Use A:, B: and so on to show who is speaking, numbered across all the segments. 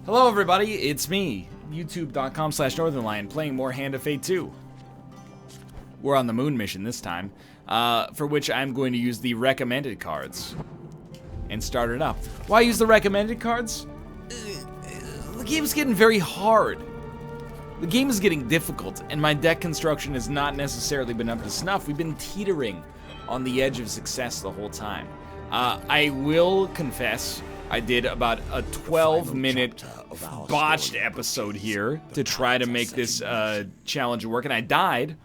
A: Hello everybody, it's me, youtube.com/Northernlion, playing more Hand of Fate 2. We're on the moon mission this time, for which I'm going to use the recommended cards and start it up. Why use the recommended cards? The game's getting very hard. The game is getting difficult, and my deck construction has not necessarily been up to snuff. We've been teetering on the edge of success the whole time. I will confess, I did about a 12-minute botched episode here to try to make this challenge work, and I died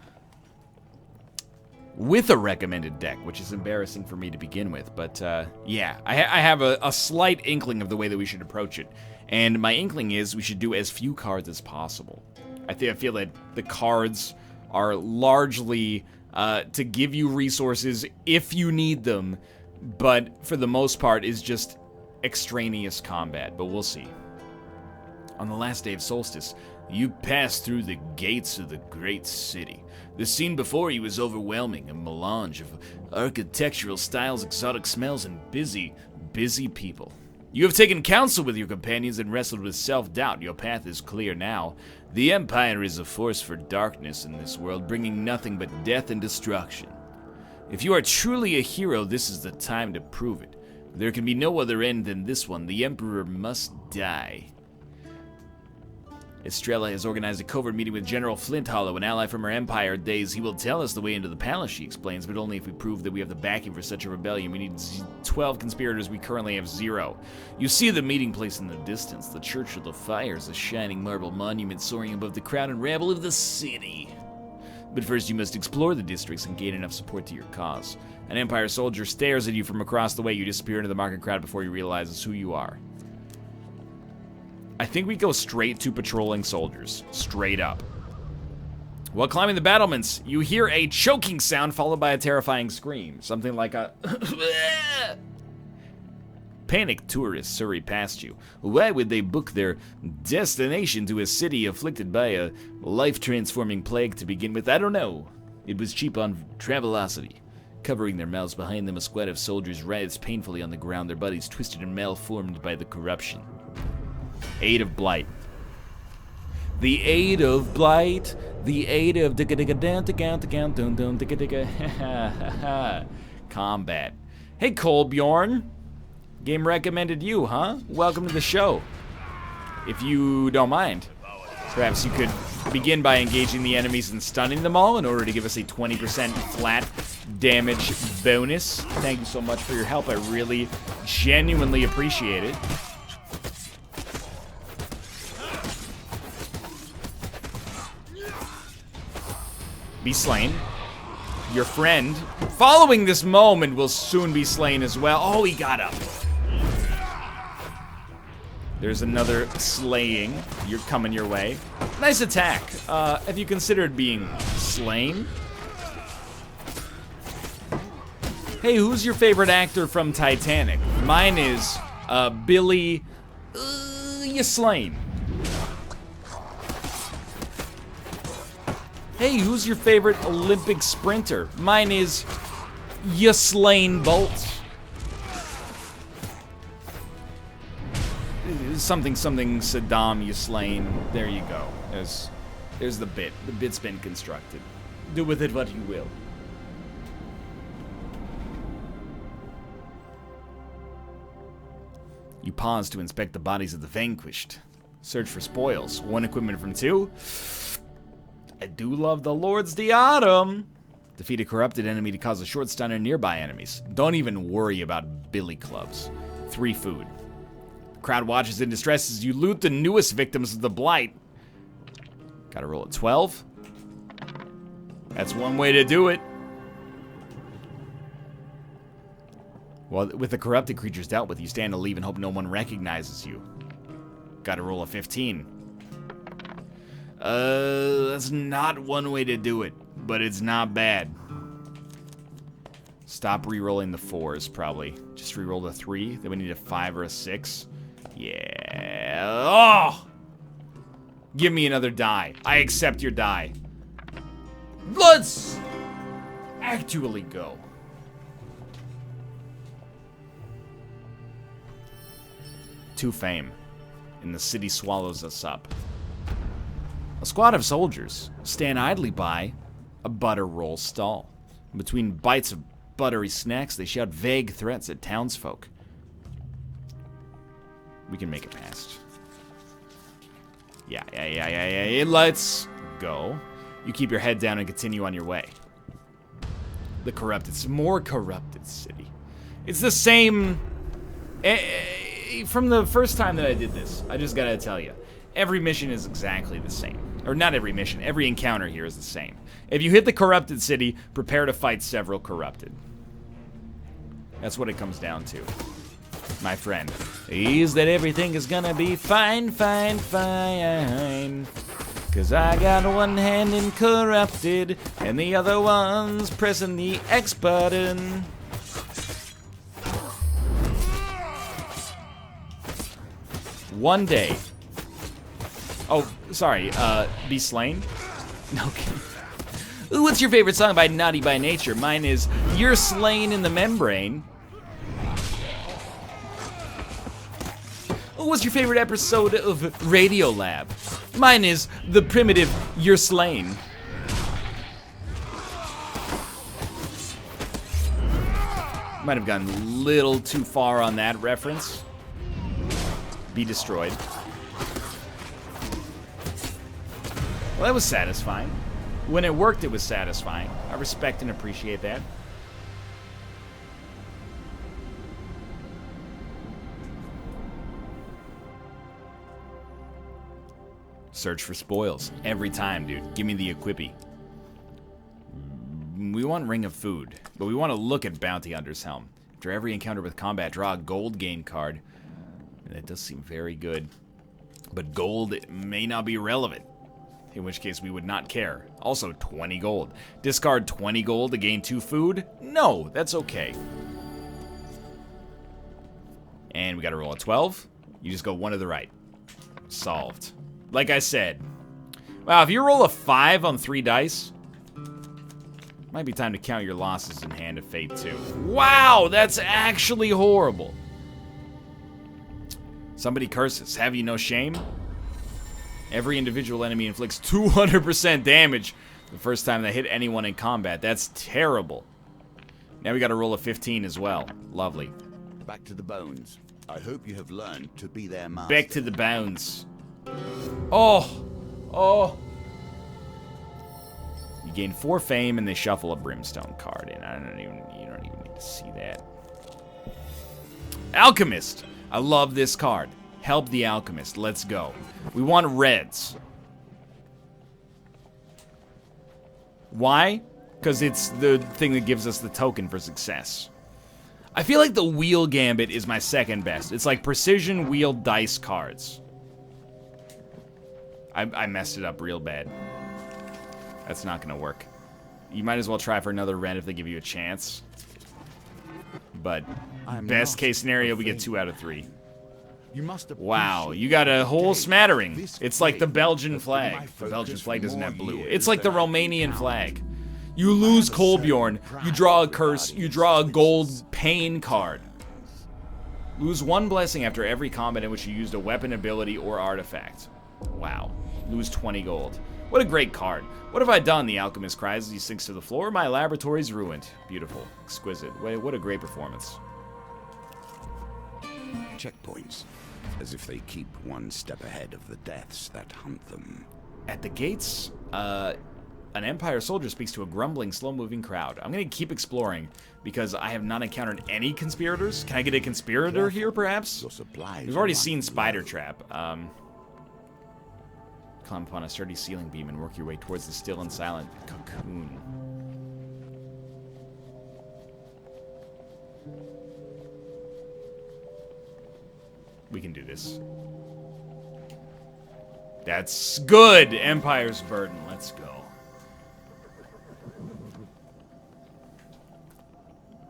A: with a recommended deck, which is embarrassing for me to begin with. But yeah, I have a slight inkling of the way that we should approach it, and my inkling is we should do as few cards as possible. I feel that the cards are largely to give you resources if you need them, but for the most part is just extraneous combat, but we'll see. On the last day of solstice, you passed through the gates of the great city. The scene before you is overwhelming, a melange of architectural styles, exotic smells, and busy, busy people. You have taken counsel with your companions and wrestled with self-doubt. Your path is clear now. The Empire is a force for darkness in this world, bringing nothing but death and destruction. If you are truly a hero, this is the time to prove it. There can be no other end than this one. The Emperor must die. Estrella has organized a covert meeting with General Flint Hollow, an ally from our Empire days. He will tell us the way into the palace, she explains, but only if we prove that we have the backing for such a rebellion. We need 12 conspirators. We currently have 0. You see the meeting place in the distance. The Churchill of Fires, a shining marble monument soaring above the crowd and rabble of the city. But first you must explore the districts and gain enough support to your cause. An Empire soldier stares at you from across the way. You disappear into the market crowd before he realizes who you are. I think we go straight to patrolling soldiers. Straight up. While climbing the battlements, you hear a choking sound followed by a terrifying scream. Something like a... Panicked tourists hurry past you. Why would they book their destination to a city afflicted by a life-transforming plague to begin with? I don't know. It was cheap on Travelocity. Covering their mouths behind them, a squad of soldiers writhes painfully on the ground, their bodies twisted and malformed by the corruption. Aid of Blight. The Aid of Blight. The Aid of combat. Hey, Kolbjorn. Game recommended you, huh? Welcome to the show. If you don't mind, perhaps you could begin by engaging the enemies and stunning them all in order to give us a 20% flat damage bonus. Thank you so much for your help. I really, genuinely appreciate it. Be slain. Your friend, following this moment, will soon be slain as well. Oh, he got up. There's another slaying. You're coming your way. Nice attack. Have you considered being slain? Hey, who's your favorite actor from Titanic? Mine is Billy. You slain. Hey, who's your favorite Olympic sprinter? Mine is Usain Bolt. Something Saddam Usain. There you go. There's the bit. The bit's been constructed. Do with it what you will. You pause to inspect the bodies of the vanquished. Search for spoils. 1 equipment from 2. I do love the Lord's Diadem. Defeat a corrupted enemy to cause a short stun on nearby enemies. Don't even worry about billy clubs. 3 food. The crowd watches in distress as you loot the newest victims of the Blight. Gotta roll a 12. That's one way to do it. Well, with the corrupted creatures dealt with, you stand to leave and hope no one recognizes you. Gotta roll a 15. That's not one way to do it, but it's not bad. Stop re-rolling the 4s, probably. Just re-roll the 3, then we need a 5 or a 6. Yeah. Oh! Give me another die. I accept your die. Let's actually go. 2 fame. and the city swallows us up. A squad of soldiers stand idly by a butter roll stall. Between bites of buttery snacks, they shout vague threats at townsfolk. We can make it past. Yeah. Let's go. You keep your head down and continue on your way. The corrupted, more corrupted city. It's the same. From the first time that I did this, I just gotta tell you, every mission is exactly the same. Or not every mission, every encounter here is the same. If you hit the corrupted city, prepare to fight several corrupted. That's what it comes down to, my friend. Is that everything is gonna be fine, fine, fine. Cause I got one hand in corrupted, and the other one's pressing the X button. One day. Oh, sorry, be slain? Okay. Ooh, what's your favorite song by Naughty by Nature? Mine is You're Slain in the Membrane. Ooh, what's your favorite episode of Radiolab? Mine is the primitive You're Slain. Might have gone a little too far on that reference. Be destroyed. Well, that was satisfying. When it worked, it was satisfying. I respect and appreciate that. Search for spoils. Every time, dude. Give me the equippy. We want Ring of Food, but we want to look at Bounty Hunter's Helm. After every encounter with combat, draw a gold gain card. And that does seem very good. But gold may not be relevant. In which case we would not care. Also, 20 gold. Discard 20 gold to gain 2 food? No, that's okay. And we gotta roll a 12. You just go one to the right. Solved. Like I said. Wow, if you roll a 5 on 3 dice, might be time to count your losses in Hand of Fate too. Wow, that's actually horrible. Somebody curses. Have you no shame? Every individual enemy inflicts 200% damage the first time they hit anyone in combat. That's terrible. Now we gotta roll a 15 as well. Lovely.
B: Back to the bones. I hope you have learned to be their master.
A: Back to the bones. Oh! Oh! You gain 4 fame and they shuffle a brimstone card in. You don't even need to see that. Alchemist! I love this card. Help the Alchemist. Let's go. We want reds. Why? Because it's the thing that gives us the token for success. I feel like the wheel gambit is my second best. It's like precision wheel dice cards. I messed it up real bad. That's not gonna work. You might as well try for another red if they give you a chance. But best case scenario, we get 2 out of 3. Wow, you got a whole smattering. It's like the Belgian flag. The Belgian flag doesn't have blue. It's like the Romanian flag. You lose Kolbjorn, you draw a curse, you draw a gold pain card. Lose 1 blessing after every combat in which you used a weapon, ability, or artifact. Wow. Lose 20 gold. What a great card. What have I done? The Alchemist cries as he sinks to the floor. My laboratory's ruined. Beautiful. Exquisite. What a great performance.
B: Checkpoints. As if they keep one step ahead of the deaths that hunt them.
A: At the gates, an Empire soldier speaks to a grumbling, slow-moving crowd. I'm going to keep exploring because I have not encountered any conspirators. Can I get a conspirator here, perhaps? We've already seen Spider Trap. Climb upon a sturdy ceiling beam and work your way towards the still and silent cocoon. We can do this. That's good! Empire's Burden. Let's go.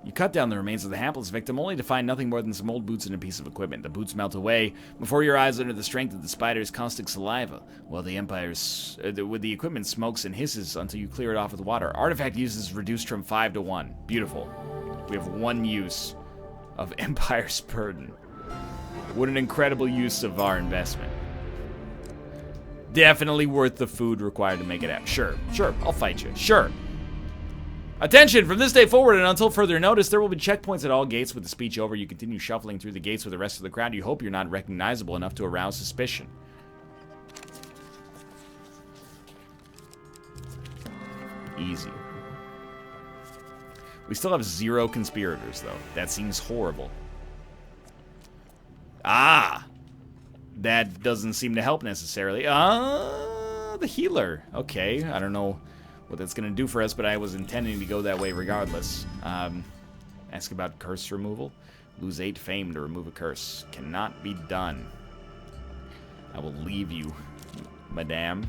A: You cut down the remains of the hapless victim only to find nothing more than some old boots and a piece of equipment. The boots melt away before your eyes under the strength of the spider's caustic saliva, while the the equipment smokes and hisses until you clear it off with water. Artifact use is reduced from 5 to 1. Beautiful. We have 1 use of Empire's Burden. What an incredible use of our investment. Definitely worth the food required to make it happen. Sure, I'll fight you. Sure. Attention! From this day forward and until further notice, there will be checkpoints at all gates. With the speech over, you continue shuffling through the gates with the rest of the crowd. You hope you're not recognizable enough to arouse suspicion. Easy. We still have 0 conspirators, though. That seems horrible. Ah! That doesn't seem to help necessarily. The healer. Okay, I don't know what that's going to do for us, but I was intending to go that way regardless. Ask about curse removal. Lose 8 fame to remove a curse. Cannot be done. I will leave you, madame.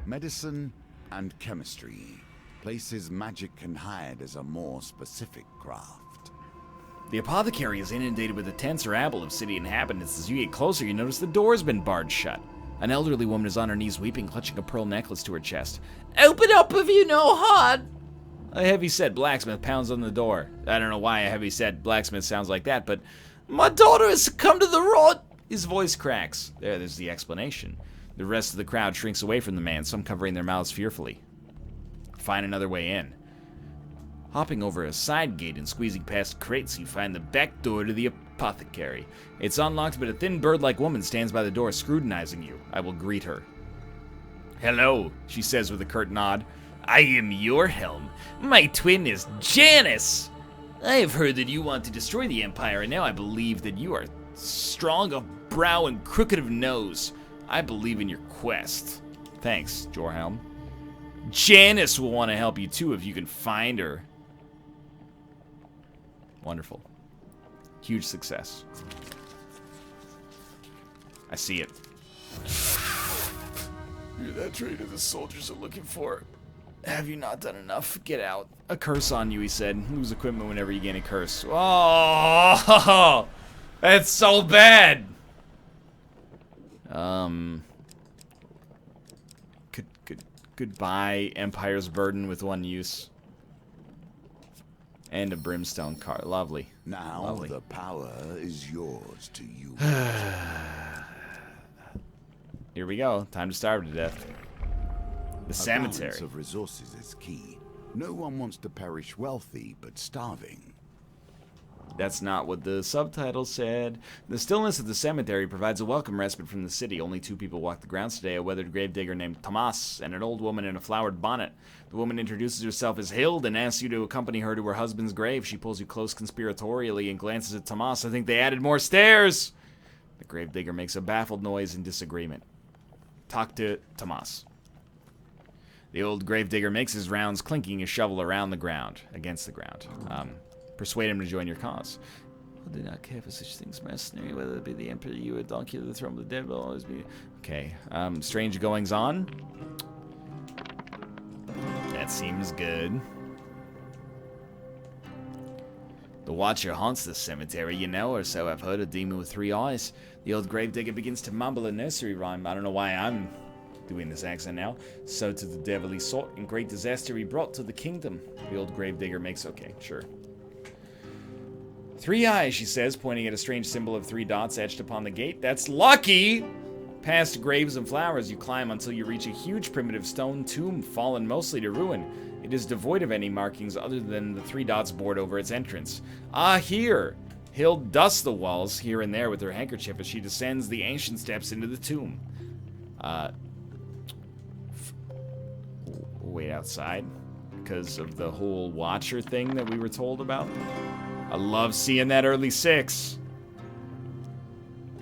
B: Medicine and chemistry. Places magic can hide as a more specific craft.
A: The apothecary is inundated with a tense rabble of city inhabitants. As you get closer, you notice the door's been barred shut. An elderly woman is on her knees weeping, clutching a pearl necklace to her chest. "Open up if you know hard!" A heavy-set blacksmith pounds on the door. I don't know why a heavy-set blacksmith sounds like that, but... "My daughter has succumbed to the rot!" His voice cracks. There's the explanation. The rest of the crowd shrinks away from the man, some covering their mouths fearfully. Find another way in. Hopping over a side gate and squeezing past crates, you find the back door to the apothecary. It's unlocked, but a thin bird-like woman stands by the door, scrutinizing you. I will greet her. "Hello," she says with a curt nod. "I am your helm. My twin is Janice. I have heard that you want to destroy the Empire, and now I believe that you are strong of brow and crooked of nose. I believe in your quest." Thanks, Jorhelm. "Janice will want to help you too if you can find her." Wonderful. Huge success. I see it. "You're that traitor the soldiers are looking for. Have you not done enough? Get out." "A curse on you," he said. "Lose equipment whenever you gain a curse." Oh, that's so bad. Goodbye, Empire's burden with one use. And a brimstone card. Lovely.
B: Now
A: Lovely.
B: the power is yours to use.
A: Here we go. Time to starve to death. The cemetery.
B: Balance of resources is key. No one wants to perish wealthy, but starving.
A: That's not what the subtitle said. The stillness of the cemetery provides a welcome respite from the city. Only 2 people walk the grounds today, a weathered gravedigger named Tomas and an old woman in a flowered bonnet. The woman introduces herself as Hild and asks you to accompany her to her husband's grave. She pulls you close conspiratorially and glances at Tomas. "I think they added more stairs." The gravedigger makes a baffled noise in disagreement. Talk to Tomas. The old gravedigger makes his rounds, clinking his shovel against the ground. Persuade him to join your cause. "I do not care for such things, mercenary. Whether it be the Emperor, you, or donkey of the throne of the dead will always be..." Okay. Strange goings on. That seems good. "The Watcher haunts this cemetery, you know, or so I've heard. A demon with 3 eyes. The old gravedigger begins to mumble a nursery rhyme. I don't know why I'm doing this accent now. "So to the devil he sought, and great disaster he brought to the kingdom." The old gravedigger makes... Okay, sure. 3 eyes, she says, pointing at a strange symbol of 3 dots etched upon the gate. "That's lucky!" Past graves and flowers, you climb until you reach a huge primitive stone tomb, fallen mostly to ruin. It is devoid of any markings other than the 3 dots bored over its entrance. "Ah, here!" Hild dusts the walls here and there with her handkerchief as she descends the ancient steps into the tomb. Wait outside because of the whole Watcher thing that we were told about. I love seeing that early 6.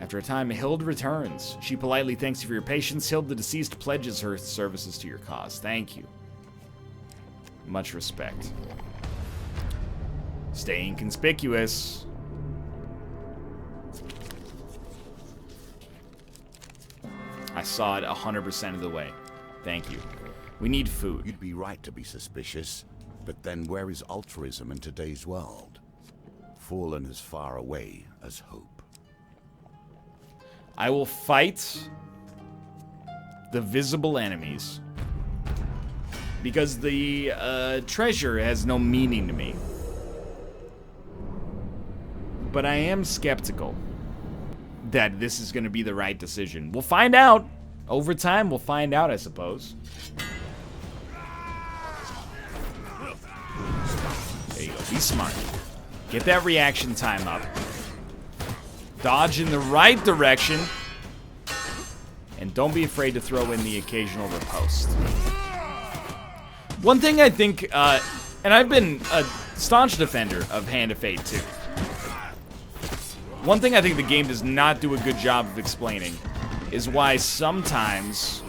A: After a time, Hild returns. She politely thanks you for your patience. Hild, the deceased, pledges her services to your cause. Thank you. Much respect. Staying conspicuous. I saw it 100% of the way. Thank you. We need food.
B: You'd be right to be suspicious, but then where is altruism in today's world? Fallen as far away as hope.
A: I will fight the visible enemies because the treasure has no meaning to me. But I am skeptical. that this is going to be the right decision. We'll find out. Over time, we'll find out, I suppose. There you go. Be smart. Get that reaction time up. Dodge in the right direction. And don't be afraid to throw in the occasional riposte. One thing I think, and I've been a staunch defender of Hand of Fate too. One thing I think the game does not do a good job of explaining is why sometimes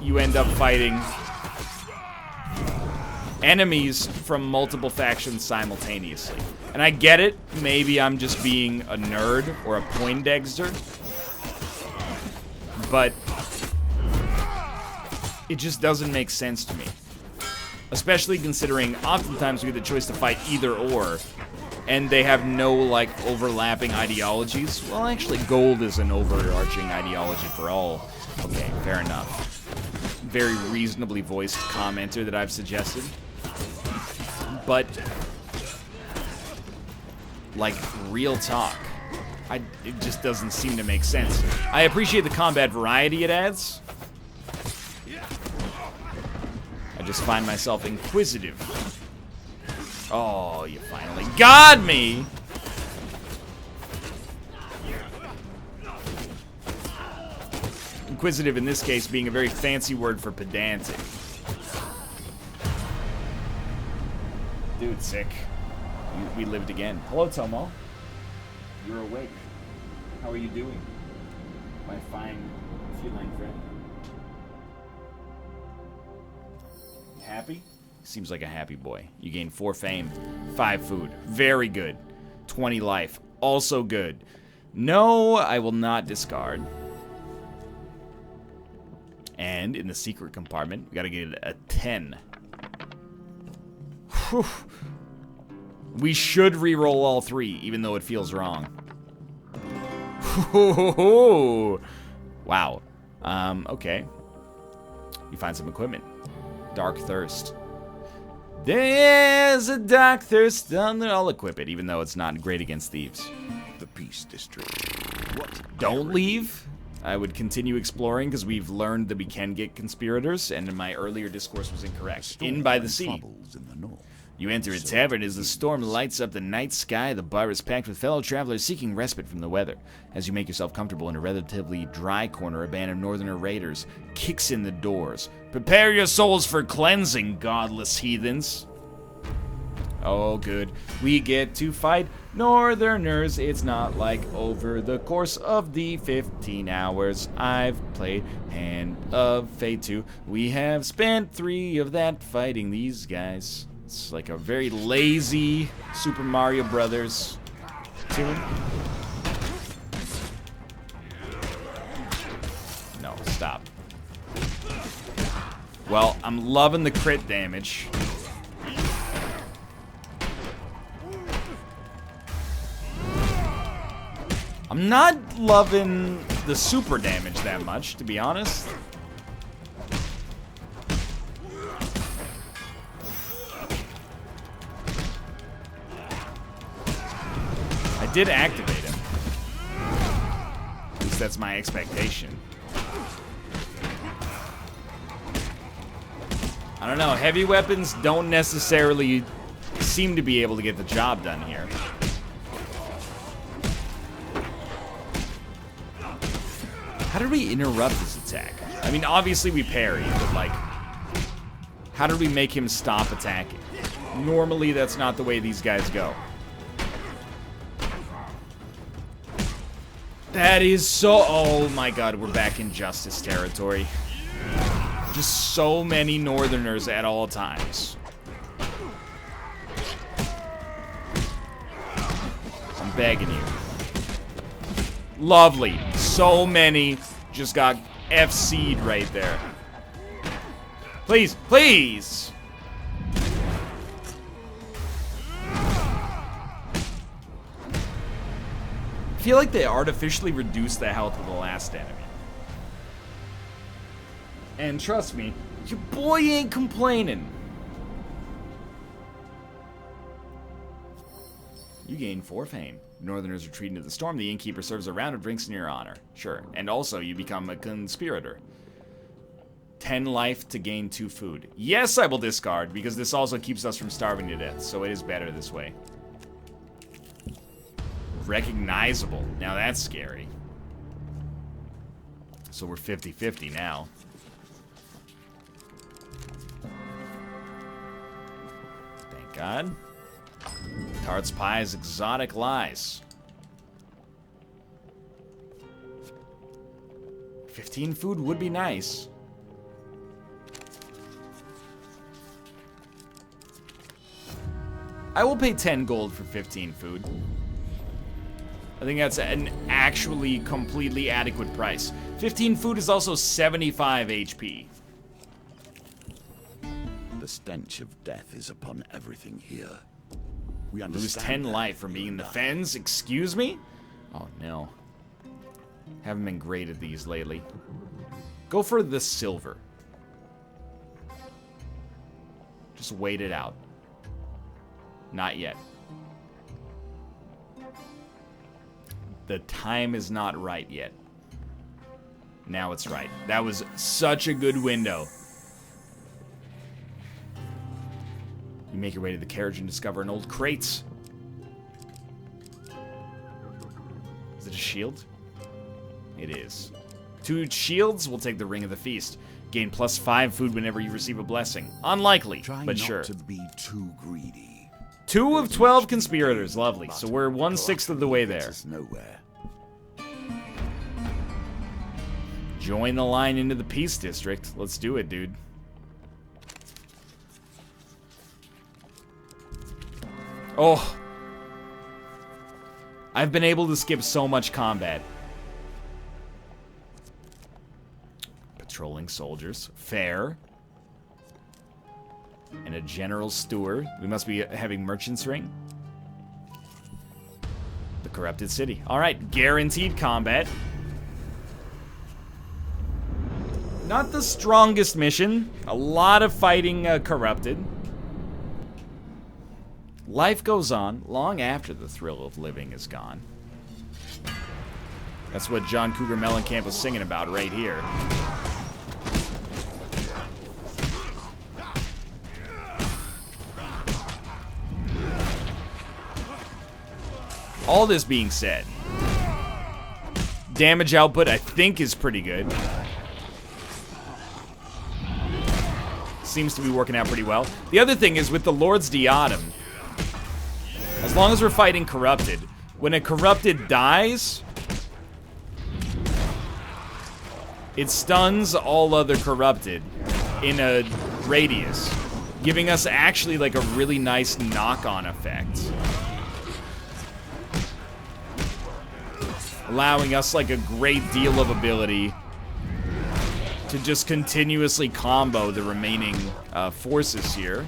A: you end up fighting enemies from multiple factions simultaneously. And I get it, maybe I'm just being a nerd or a Poindexter, but it just doesn't make sense to me. Especially considering oftentimes we get the choice to fight either or, and they have no, like, overlapping ideologies. Well, actually, gold is an overarching ideology for all. Okay, fair enough. Very reasonably voiced commenter that I've suggested. But, like, real talk, it just doesn't seem to make sense. I appreciate the combat variety it adds. I just find myself inquisitive. Oh, you finally got me! Inquisitive in this case being a very fancy word for pedantic. Dude, sick. We lived again. Hello, Tomo. You're awake. How are you doing? My fine feline friend. Happy? Seems like a happy boy. You gain 4 fame, 5 food. Very good. 20 life. Also good. No, I will not discard. And in the secret compartment, we gotta get a 10. Whew. We should re-roll all 3, even though it feels wrong. Wow. Okay. You find some equipment. Dark Thirst. There's a dark thirst on there. I'll equip it, even though it's not great against thieves.
B: The Peace District. What?
A: Don't leave. I would continue exploring, because we've learned that we can get conspirators, and my earlier discourse was incorrect. In by the sea.
B: In the north.
A: You enter a tavern as the storm lights up the night sky. The bar is packed with fellow travelers seeking respite from the weather. As you make yourself comfortable in a relatively dry corner, a band of northerner raiders kicks in the doors. Prepare your souls for cleansing, godless heathens. Oh, good. We get to fight northerners. It's not like over the course of the 15 hours I've played Hand of Fate 2. We have spent 3 of that fighting these guys. It's like a very lazy Super Mario Brothers tune. No, stop. Well, I'm loving the crit damage. I'm not loving the super damage that much, to be honest. I did activate him. At least that's my expectation. I don't know, heavy weapons don't necessarily seem to be able to get the job done here. How did we interrupt his attack? I mean, obviously we parry, but like, how did we make him stop attacking? Normally that's not the way these guys go. That is so... Oh my god, we're back in Justice territory. Just so many northerners at all times. I'm begging you. Lovely. So many just got FC'd right there. Please, please! I feel like they artificially reduced the health of the last enemy. And trust me, your boy ain't complaining. You gain 4 fame. Northerners retreat into the storm. The innkeeper serves a round of drinks in your honor. Sure. And also, you become a conspirator. 10 life to gain 2 food. Yes, I will discard, because this also keeps us from starving to death, so it is better this way. Recognizable. Now that's scary. So we're 50-50 now. Thank God. Tart's Pie's exotic lies. 15 food would be nice. I will pay 10 gold for 15 food. I think that's an actually completely adequate price. 15 food is also 75 HP.
B: The stench of death is upon everything here. We
A: Lose
B: understand
A: 10 life from being in the fens? Excuse me? Oh no. Haven't been great at these lately. Go for the silver. Just wait it out. Not yet. The time is not right yet. Now it's right. That was such a good window. You make your way to the carriage and discover an old crate. Is it a shield? It is. 2 shields will take the Ring of the Feast. Gain +5 food whenever you receive a blessing. Unlikely, but sure.
B: Try not to be too greedy.
A: 2 of 12 conspirators. Lovely. So we're 1/6 of the way there.
B: Nowhere.
A: Join the line into the Peace District. Let's do it, dude. Oh. I've been able to skip so much combat. Patrolling soldiers. Fair. And a general steward. We must be having merchants ring. The corrupted city. Alright, guaranteed combat. Not the strongest mission. A lot of fighting corrupted. Life goes on long after the thrill of living is gone. That's what John Cougar Mellencamp was singing about right here. All this being said, damage output I think is pretty good. Seems to be working out pretty well. The other thing is with the Lord's Diadem, as long as we're fighting corrupted, when a corrupted dies, it stuns all other corrupted in a radius, giving us actually like a really nice knock-on effect. Allowing us like a great deal of ability to just continuously combo the remaining forces here.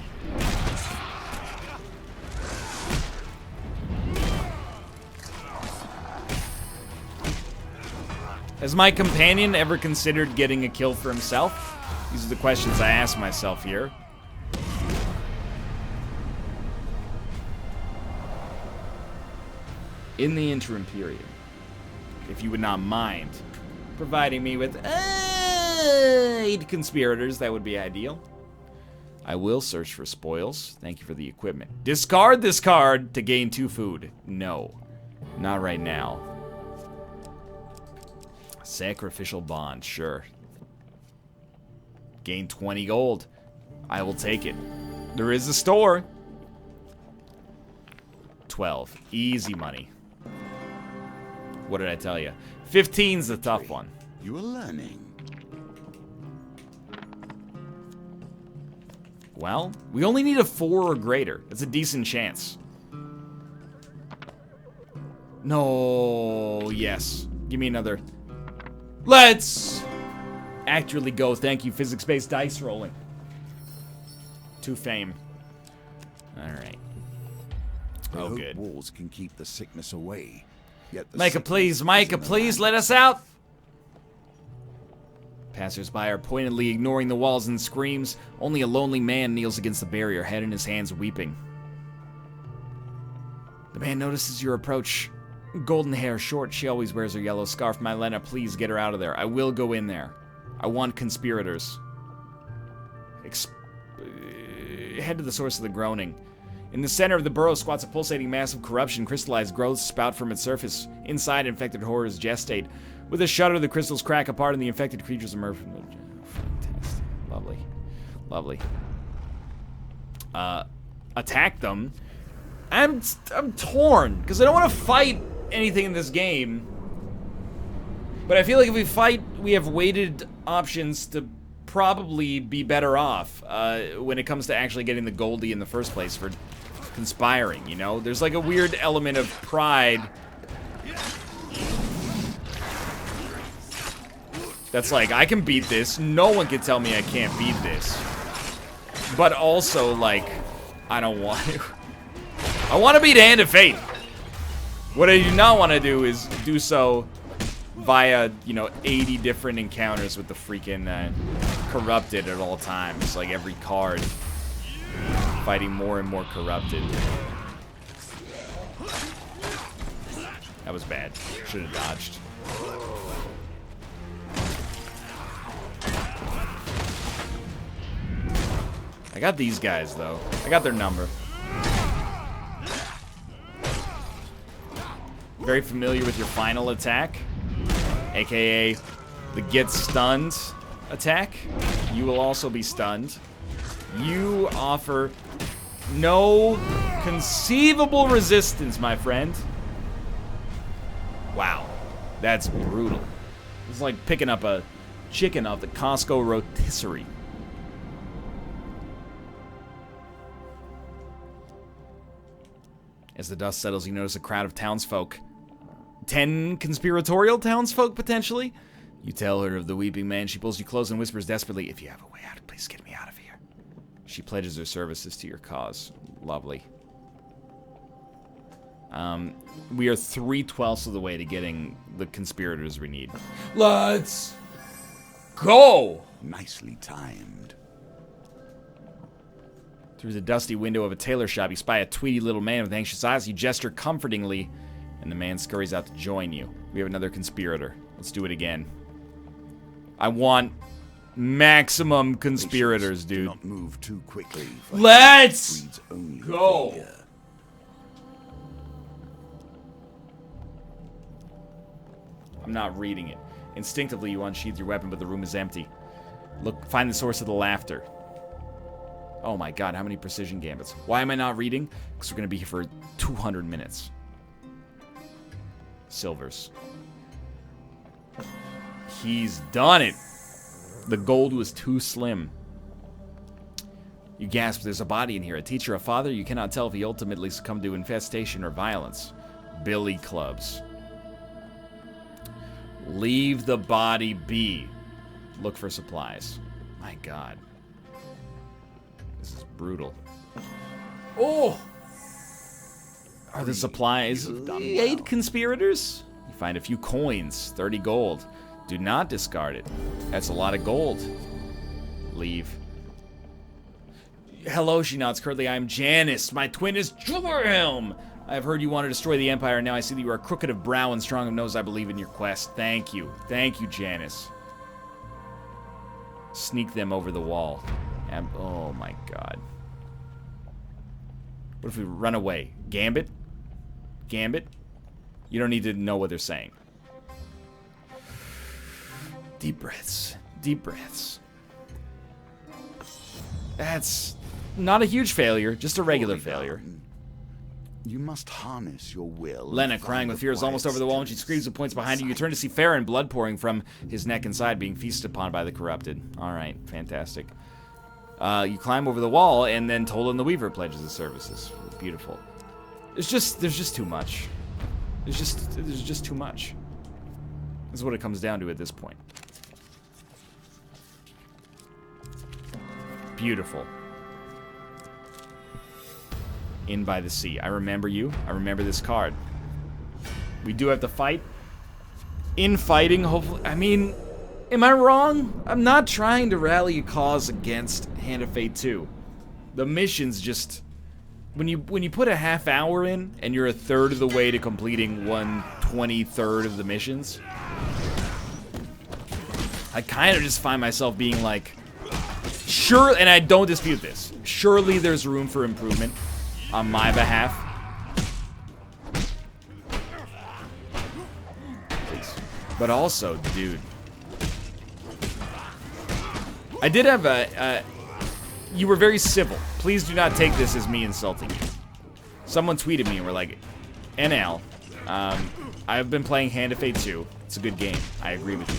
A: Has my companion ever considered getting a kill for himself? These are the questions I ask myself here. In the interim period, if you would not mind providing me with 8 conspirators, that would be ideal. I will search for spoils. Thank you for the equipment. Discard this card to gain 2 food. No, not right now. Sacrificial bond, sure. Gain 20 gold. I will take it. There is a store. 12. Easy money. What did I tell you? 15's the tough one.
B: You are learning.
A: Well, we only need a 4 or greater. It's a decent chance. No, yes. Give me another. Let's actually go. Thank you, physics-based dice rolling. 2 fame. All right. Oh, good.
B: Walls can keep the sickness away.
A: Micah, please, let us out! Passers-by are pointedly ignoring the walls and screams. Only a lonely man kneels against the barrier, head in his hands, weeping. The man notices your approach. Golden hair, short, she always wears her yellow scarf. Mylena, please get her out of there. I will go in there. I want conspirators. Head to the source of the groaning. In the center of the borough squats a pulsating mass of corruption. Crystallized growths spout from its surface. Inside, infected horrors gestate. With a shudder, the crystals crack apart and the infected creatures emerge from the... Fantastic. Lovely. Lovely. Attack them. I'm torn, because I don't want to fight anything in this game. But I feel like if we fight, we have weighted options to probably be better off when it comes to actually getting the Goldie in the first place for conspiring, you know? There's like a weird element of pride that's like, I can beat this. No one can tell me I can't beat this. But also, like, I don't want to. I want to beat Hand of Fate. What I do not want to do is do so via, you know, 80 different encounters with the freaking corrupted at all times. Like every card fighting more and more corrupted. That was bad. Should have dodged. I got these guys, though. I got their number. Very familiar with your final attack, aka the get stunned attack. You will also be stunned. You offer no conceivable resistance, my friend. Wow, that's brutal. It's like picking up a chicken off the Costco rotisserie. As the dust settles, you notice a crowd of townsfolk. 10 conspiratorial townsfolk, potentially? You tell her of the weeping man. She pulls you close and whispers desperately, if you have a way out, please get me out of here. She pledges her services to your cause. Lovely. We are 3/12 of the way to getting the conspirators we need. Let's go!
B: Nicely timed.
A: Through the dusty window of a tailor shop, you spy a tweedy little man with anxious eyes. You gesture comfortingly, and the man scurries out to join you. We have another conspirator. Let's do it again. I want maximum conspirators, dude.
B: Do not move too quickly.
A: Let's go.
B: Failure.
A: I'm not reading it. Instinctively, you unsheath your weapon, but the room is empty. Look, find the source of the laughter. Oh my god, how many precision gambits? Why am I not reading? Because we're going to be here for 200 minutes. Silvers. He's done it. The gold was too slim. You gasp, there's a body in here. A teacher, a father, you cannot tell if he ultimately succumbed to infestation or violence. Billy clubs. Leave the body be. Look for supplies. My god. This is brutal. Oh! Are the supplies 8 conspirators? You find a few coins, 30 gold. Do not discard it. That's a lot of gold. Leave. Hello, she nods curtly. I am Janice. My twin is Jorhelm. I have heard you want to destroy the Empire, and now I see that you are crooked of brow and strong of nose. I believe in your quest. Thank you. Thank you, Janice. Sneak them over the wall. Oh my god. What if we run away? Gambit? Gambit? You don't need to know what they're saying. Deep breaths. Deep breaths. That's not a huge failure, just a regular failure.
B: You must harness your will.
A: Lena, crying with fear, is almost over the wall, and she screams and points behind you. You turn to see Farron, blood pouring from his neck and side, being feasted upon by the corrupted. Alright, fantastic. You climb over the wall, and then Tolan the Weaver pledges his services. Beautiful. There's just too much. There's just too much. This is what it comes down to at this point. Beautiful. In by the Sea. I remember you. I remember this card. We do have to fight. In fighting, hopefully. I mean, am I wrong? I'm not trying to rally a cause against Hand of Fate 2. The missions just when you put a half hour in and you're a third of the way to completing 1/23 of the missions, I kind of just find myself being like, sure, and I don't dispute this, surely there's room for improvement on my behalf. Please. But also, dude, I did have you were very civil. Please do not take this as me insulting you. Someone tweeted me and were like, NL, I've been playing Hand of Fate 2. It's a good game. I agree with you.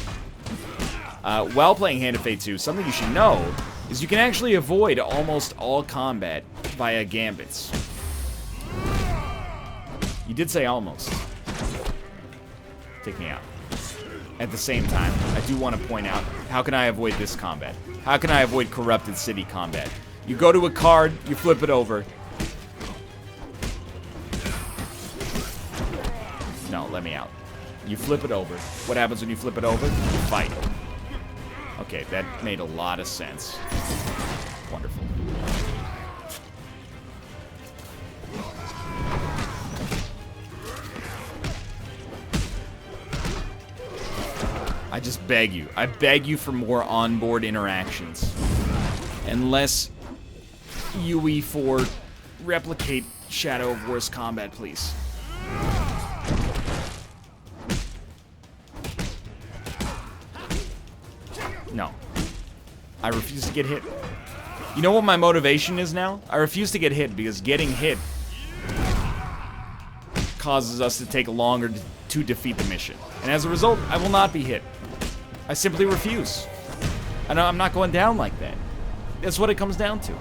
A: While playing Hand of Fate 2, something you should know is you can actually avoid almost all combat via gambits. You did say almost. Take me out. At the same time, I do want to point out, how can I avoid this combat? How can I avoid Corrupted City combat? You go to a card, you flip it over. No, let me out. You flip it over. What happens when you flip it over? You fight. Okay, that made a lot of sense. Wonderful. I just beg you. I beg you for more onboard interactions. Unless UE4 replicate Shadow of War's combat, please. No. I refuse to get hit. You know what my motivation is now? I refuse to get hit because getting hit causes us to take longer to defeat the mission. And as a result, I will not be hit. I simply refuse. And I'm not going down like that. That's what it comes down to.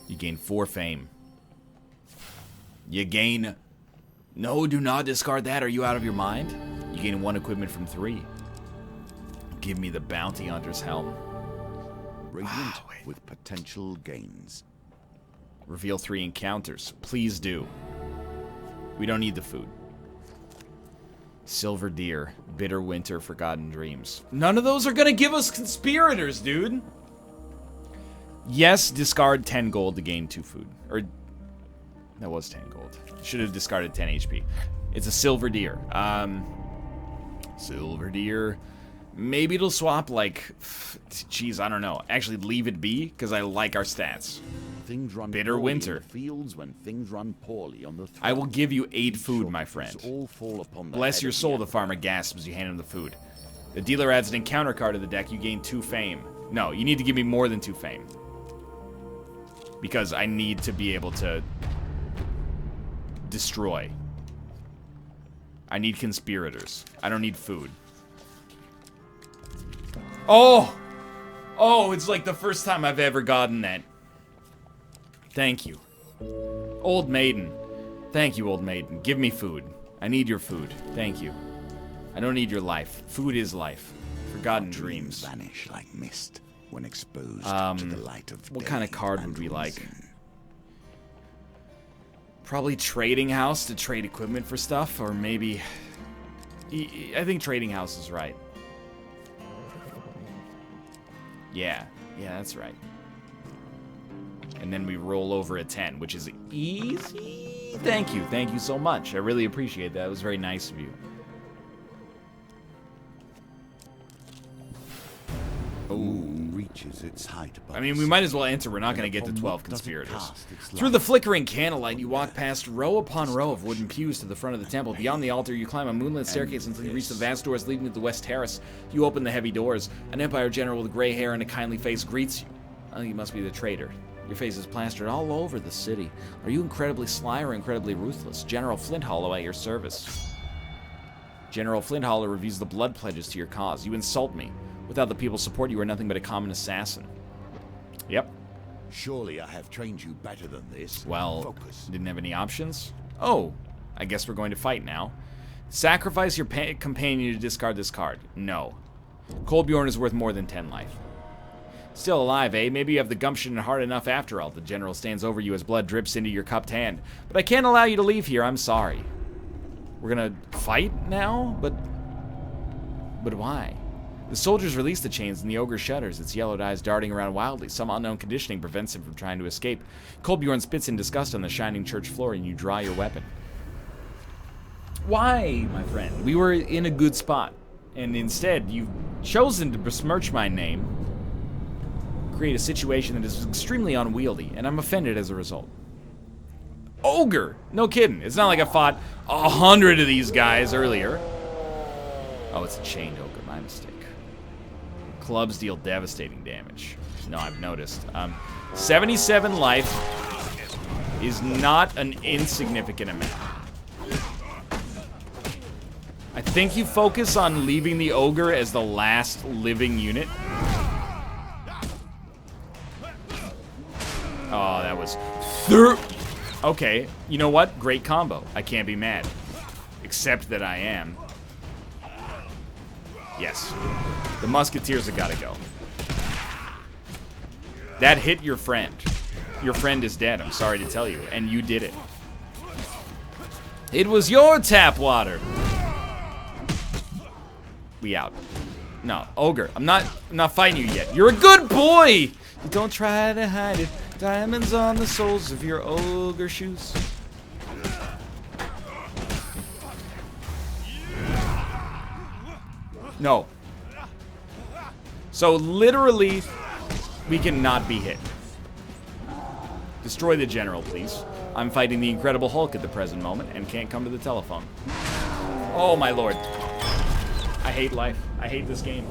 A: You gain 4 fame. You gain... No, do not discard that. Are you out of your mind? You gain 1 equipment from 3. Give me the bounty hunter's helm.
B: Radiant with potential gains.
A: Reveal 3 encounters. Please do. We don't need the food. Silver Deer, Bitter Winter, Forgotten Dreams. None of those are gonna give us conspirators, dude. Yes, discard 10 gold to gain 2 food. Or, that was 10 gold. Should have discarded 10 HP. It's a Silver Deer. Silver Deer. Maybe it'll swap, like, geez, I don't know. Actually, leave it be, because I like our stats.
B: Things run
A: Bitter Winter.
B: In the fields when things run poorly on the throne.
A: I will give you 8 food, my friend.
B: All fall upon the
A: Bless your
B: head of
A: soul, the farmer gasps as you hand him the food. The dealer adds an encounter card to the deck. You gain 2 fame. No, you need to give me more than 2 fame. Because I need to be able to destroy. I need conspirators. I don't need food. Oh! Oh, it's like the first time I've ever gotten that. Thank you. Old maiden. Thank you, old maiden. Give me food. I need your food. Thank you. I don't need your life. Food is life. Forgotten dreams.
B: Vanish like mist when exposed to the light of
A: what
B: day
A: kind of card would
B: and
A: we like?
B: reason.
A: Probably trading house to trade equipment for stuff, or maybe... I think trading house is right. Yeah, that's right. And then we roll over a 10, which is easy. Thank you so much. I really appreciate that. It was very nice of you.
B: Moon reaches its height above.
A: I mean, we might as well enter. We're not going to get to 12 conspirators. Through the flickering candlelight, you walk past row upon row of wooden pews to the front of the temple. Beyond the altar, you climb a moonlit staircase until you reach the vast doors leading to the west terrace. You open the heavy doors. An Empire general with gray hair and a kindly face greets you. Oh, you must be the traitor. Your face is plastered all over the city. Are you incredibly sly or incredibly ruthless? General Flint Hollow at your service. General Flint Hollow reviews the blood pledges to your cause. You insult me. Without the people's support, you are nothing but a common assassin. Yep.
B: Surely I have trained you better than this.
A: Well,
B: Focus.
A: didn't have any options? Oh, I guess we're going to fight now. Sacrifice your companion to discard this card. No. Kolbjorn is worth more than 10 life. Still alive, eh? Maybe you have the gumption and heart enough after all. The general stands over you as blood drips into your cupped hand. But I can't allow you to leave here, I'm sorry. We're gonna fight now? But why? The soldiers release the chains and the ogre shudders, its yellowed eyes darting around wildly. Some unknown conditioning prevents him from trying to escape. Kolbjorn spits in disgust on the shining church floor, and you draw your weapon. Why, my friend? We were in a good spot, and instead you've chosen to besmirch my name, create a situation that is extremely unwieldy, and I'm offended as a result. Ogre! No kidding. It's not like I fought 100 of these guys earlier. Oh, it's a chained ogre. My mistake. Clubs deal devastating damage. No, I've noticed. 77 life is not an insignificant amount. I think you focus on leaving the ogre as the last living unit. Oh, that was... Okay, you know what? Great combo. I can't be mad. Except that I am. Yes. The musketeers have got to go. That hit your friend. Your friend is dead, I'm sorry to tell you. And you did it. It was your tap water. We out. No, ogre. I'm not fighting you yet. You're a good boy! Don't try to hide it. Diamonds on the soles of your ogre shoes. No. So literally, we cannot be hit. Destroy the general, please. I'm fighting the Incredible Hulk at the present moment and can't come to the telephone. Oh my lord. I hate life. I hate this game.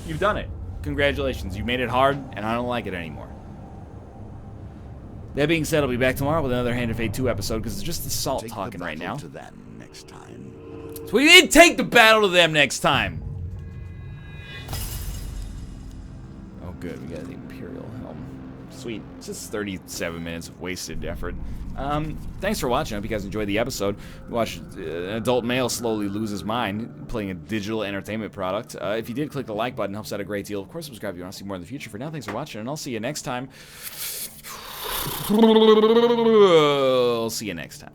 A: You've done it. Congratulations. You made it hard, and I don't like it anymore. That being said, I'll be back tomorrow with another Hand of Fate 2 episode, because it's just the salt talking right now.
B: To them next time.
A: So we did take the battle to them next time. Oh, good. We got the Imperial Helm. Sweet. It's just 37 minutes of wasted effort. Thanks for watching. I hope you guys enjoyed the episode. We watched an adult male slowly lose his mind playing a digital entertainment product. If you did, click the like button. Helps out a great deal. Of course, subscribe if you want to see more in the future. For now, thanks for watching, and I'll see you next time. I'll see you next time.